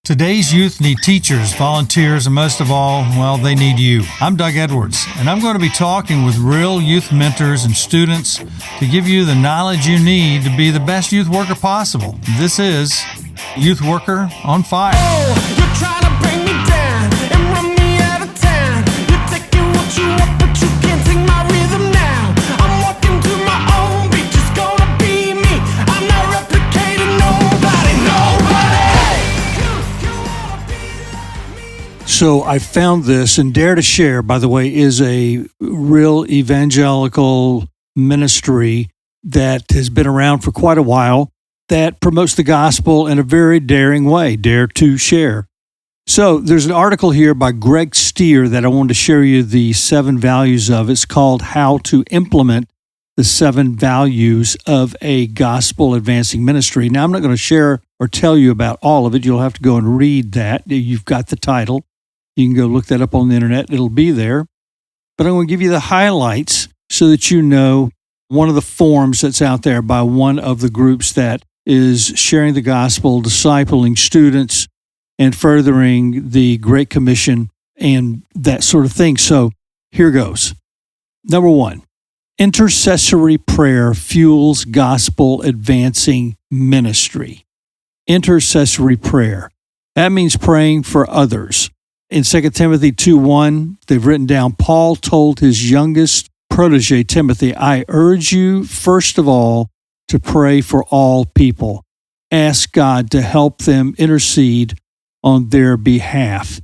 Today's youth need teachers, volunteers, and most of all, well, they need you. I'm Doug Edwards, and I'm going to be talking with real youth mentors and students to give you the knowledge you need to be the best youth worker possible. This is Youth Worker on Fire. Oh, you're trying to bring me down and run me out of town. You're taking what you want, but you can't take my rhythm now. I'm walking to my own beat, just gonna be me. I'm not replicating nobody. You wanna be like me. So I found this, and Dare to Share, by the way, is a real evangelical ministry that has been around for quite a while that promotes the gospel in a very daring way, Dare to Share. So there's an article here by Greg Stier that I wanted to share you the 7 values of. It's called How to Implement the 7 Values of a Gospel Advancing Ministry. Now, I'm not going to share or tell you about all of it. You'll have to go and read that. You've got the title. You can go look that up on the internet. It'll be there. But I'm going to give you the highlights so that you know one of the forms that's out there by one of the groups that is sharing the gospel, discipling students, and furthering the Great Commission and that sort of thing. So here goes. Number 1, intercessory prayer fuels gospel advancing ministry. Intercessory prayer. That means praying for others. In 2 Timothy 2:1, they've written down, Paul told his youngest protege, Timothy, I urge you, first of all, to pray for all people. Ask God to help them intercede on their behalf.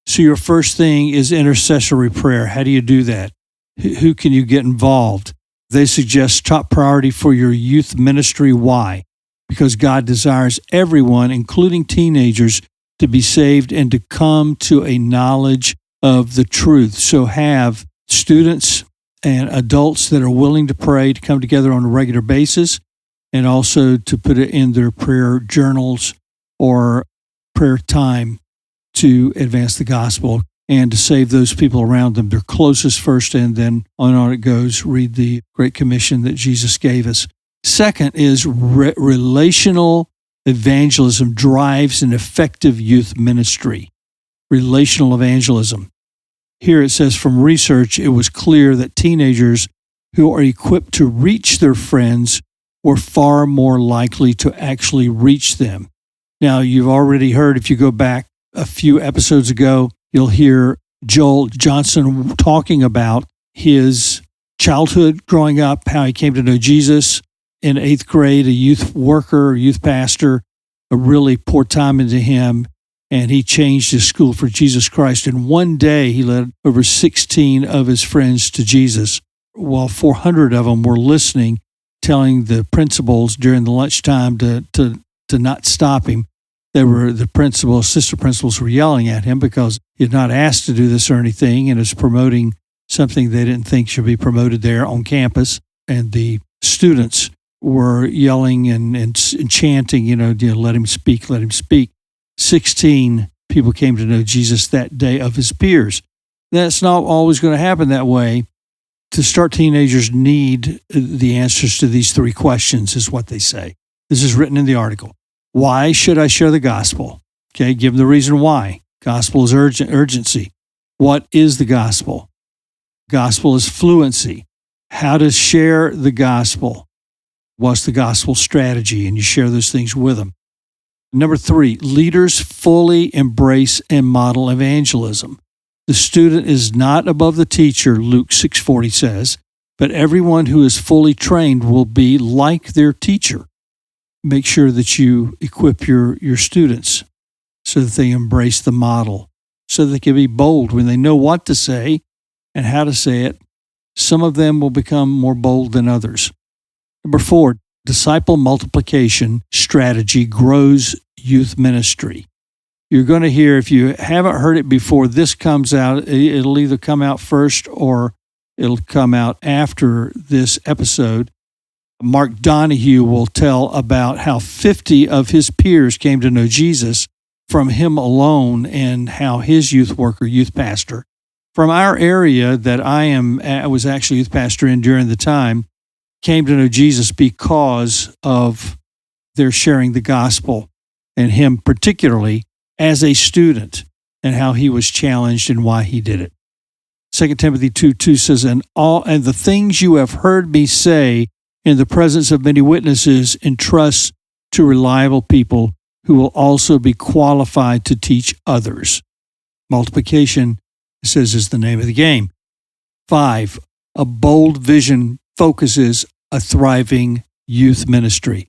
So your first thing is intercessory prayer. How do you do that? Who can you get involved? They suggest top priority for your youth ministry. Why? Because God desires everyone, including teenagers, to be saved and to come to a knowledge of the truth. So have students and adults that are willing to pray to come together on a regular basis, and also to put it in their prayer journals or prayer time to advance the gospel and to save those people around them, their closest first, and then on it goes. Read the Great Commission that Jesus gave us. Second is relational evangelism drives an effective youth ministry. Relational evangelism. Here it says, from research, it was clear that teenagers who are equipped to reach their friends were far more likely to actually reach them. Now, you've already heard, if you go back a few episodes ago, you'll hear Joel Johnson talking about his childhood growing up, how he came to know Jesus in 8th grade, a youth worker, youth pastor, really poured time into him, and he changed his school for Jesus Christ. And one day, he led over 16 of his friends to Jesus, while 400 of them were listening, telling the principals during the lunchtime to not stop him. The assistant principals were yelling at him because he had not asked to do this or anything, and is promoting something they didn't think should be promoted there on campus. And the students were yelling and chanting, let him speak, let him speak. 16 people came to know Jesus that day of his peers. That's not always going to happen that way. To start, teenagers need the answers to these 3 questions, is what they say. This is written in the article. Why should I share the gospel? Okay, give them the reason why. Gospel is urgency. What is the gospel? Gospel is fluency. How to share the gospel? What's the gospel strategy? And you share those things with them. Number 3, leaders fully embrace and model evangelism. The student is not above the teacher, Luke 6:40 says, but everyone who is fully trained will be like their teacher. Make sure that you equip your students so that they embrace the model, so that they can be bold when they know what to say and how to say it. Some of them will become more bold than others. Number 4, disciple multiplication strategy grows youth ministry. You're going to hear, if you haven't heard it before, this comes out, it'll either come out first or it'll come out after this episode. Mark Donahue will tell about how 50 of his peers came to know Jesus from him alone, and how his youth pastor, from our area that I was actually youth pastor in during the time, came to know Jesus because of their sharing the gospel, and him particularly as a student and how he was challenged and why he did it. 2 Timothy 2:2 says, and the things you have heard me say in the presence of many witnesses, entrust to reliable people who will also be qualified to teach others. Multiplication, it says, is the name of the game. 5, a bold vision focuses a thriving youth ministry.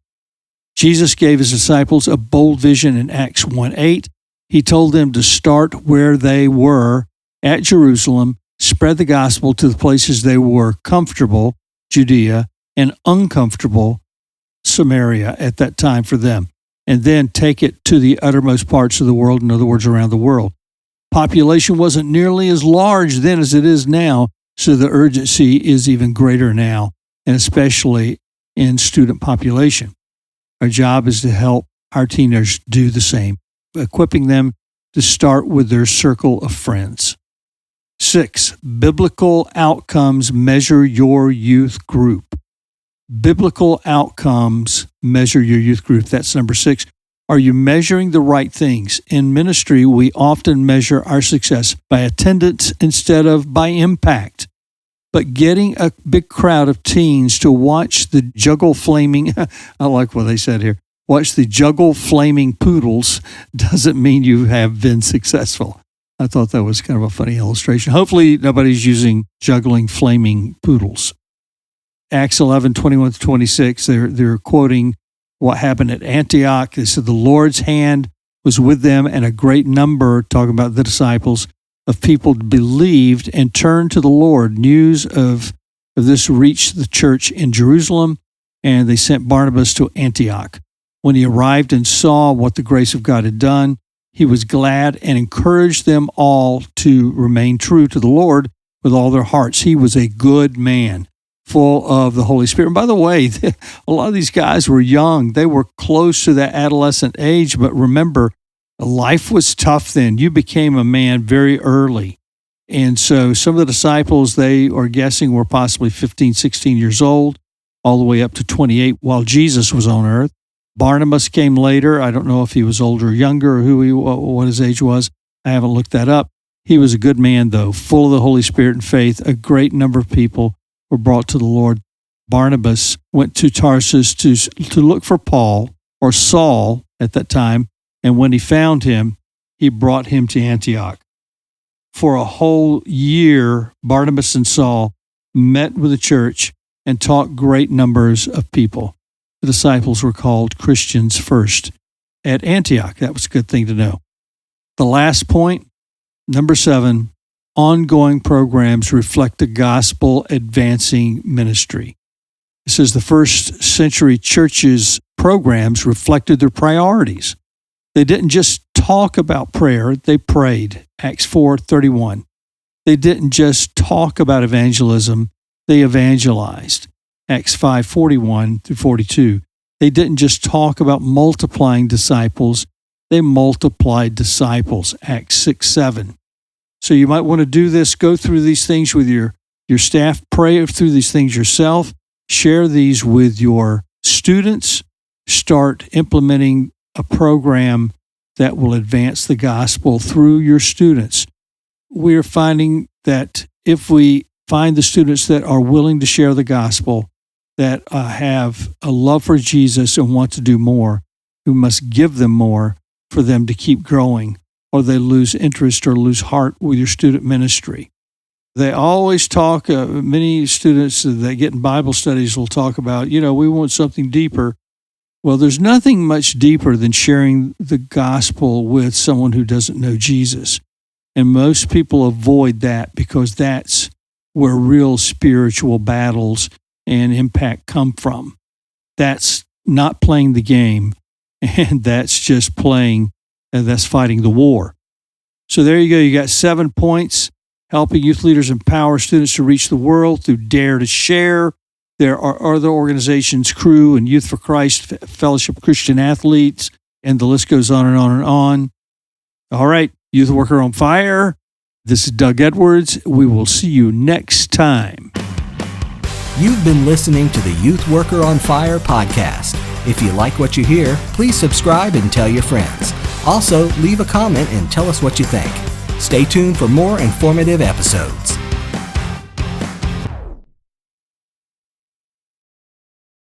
Jesus gave his disciples a bold vision in Acts 1:8. He told them to start where they were at Jerusalem, spread the gospel to the places they were comfortable, Judea, and uncomfortable, Samaria at that time for them, and then take it to the uttermost parts of the world, in other words, around the world. Population wasn't nearly as large then as it is now, so the urgency is even greater now, and especially in student population. Our job is to help our teenagers do the same, equipping them to start with their circle of friends. 6, biblical outcomes measure your youth group. Biblical outcomes measure your youth group. That's number 6. Are you measuring the right things? In ministry, we often measure our success by attendance instead of by impact. But getting a big crowd of teens to watch the juggle flaming, I like what they said here, watch the juggle flaming poodles doesn't mean you have been successful. I thought that was kind of a funny illustration. Hopefully nobody's using juggling flaming poodles. Acts 11:21-26, they're quoting what happened at Antioch. They said the Lord's hand was with them, and a great number, talking about the disciples, of people believed and turned to the Lord. News of this reached the church in Jerusalem, and they sent Barnabas to Antioch. When he arrived and saw what the grace of God had done, he was glad and encouraged them all to remain true to the Lord with all their hearts. He was a good man, full of the Holy Spirit. And by the way, a lot of these guys were young. They were close to that adolescent age, but remember, life was tough then. You became a man very early. And so some of the disciples, they are guessing, were possibly 15, 16 years old, all the way up to 28 while Jesus was on earth. Barnabas came later. I don't know if he was older or younger or what his age was. I haven't looked that up. He was a good man, though, full of the Holy Spirit and faith. A great number of people were brought to the Lord. Barnabas went to Tarsus to look for Paul, or Saul at that time, and when he found him, he brought him to Antioch. For a whole year, Barnabas and Saul met with the church and taught great numbers of people. The disciples were called Christians first at Antioch. That was a good thing to know. The last point, number 7, ongoing programs reflect the gospel advancing ministry. It says the first century churches' programs reflected their priorities. They didn't just talk about prayer, they prayed. Acts 4:31. They didn't just talk about evangelism, they evangelized. Acts 5:41-42. They didn't just talk about multiplying disciples, they multiplied disciples. Acts 6:7. So you might want to do this, go through these things with your staff, pray through these things yourself, share these with your students, start implementing a program that will advance the gospel through your students. We're finding that if we find the students that are willing to share the gospel, that have a love for Jesus and want to do more, we must give them more for them to keep growing, or they lose interest or lose heart with your student ministry. They always talk, many students that get in Bible studies will talk about, we want something deeper. Well, there's nothing much deeper than sharing the gospel with someone who doesn't know Jesus. And most people avoid that because that's where real spiritual battles and impact come from. That's not playing the game, and that's just playing, and that's fighting the war. So there you go. You got 7 points, helping youth leaders empower students to reach the world through Dare to Share. There are other organizations, Crew and Youth for Christ, Fellowship Christian Athletes, and the list goes on and on and on. All right, Youth Worker on Fire. This is Doug Edwards. We will see you next time. You've been listening to the Youth Worker on Fire podcast. If you like what you hear, please subscribe and tell your friends. Also, leave a comment and tell us what you think. Stay tuned for more informative episodes.